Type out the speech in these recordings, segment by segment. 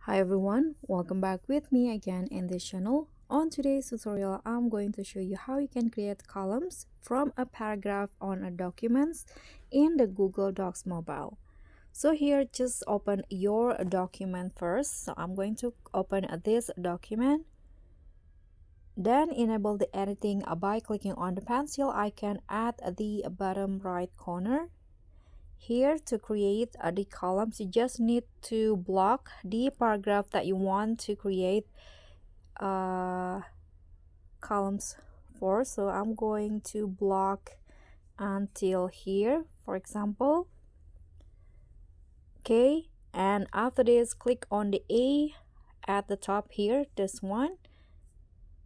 Hi everyone, welcome back with me again in this channel. On today's tutorial, I'm going to show you how you can create columns from a paragraph on a documents in the Google Docs mobile. So here, just open your document first. So I'm going to open this document. Then enable the editing by clicking on the pencil icon at the bottom right corner. Here, to create the columns, you just need to block the paragraph that you want to create columns for. So I'm going to block until here, for example. Okay, and after this, click on the A at the top here, this one.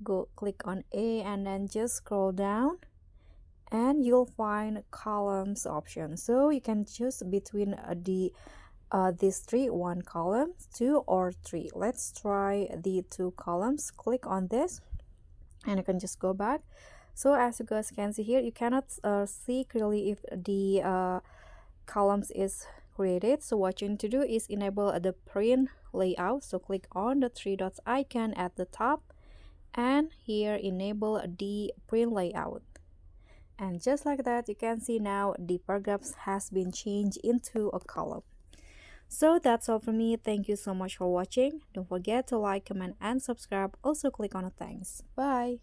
Go click on A and then just scroll down and you'll find columns option. So you can choose between these three, one column, two or three. Let's try the two columns. Click on this and you can just go back. So as you guys can see here, you cannot see clearly if the columns is created. So what you need to do is enable the print layout. So click on the three dots icon at the top and here enable the print layout. And just like that, you can see now the paragraphs has been changed into a column. So that's all from me. Thank you so much for watching. Don't forget to like, comment, and subscribe. Also click on the thanks. Bye.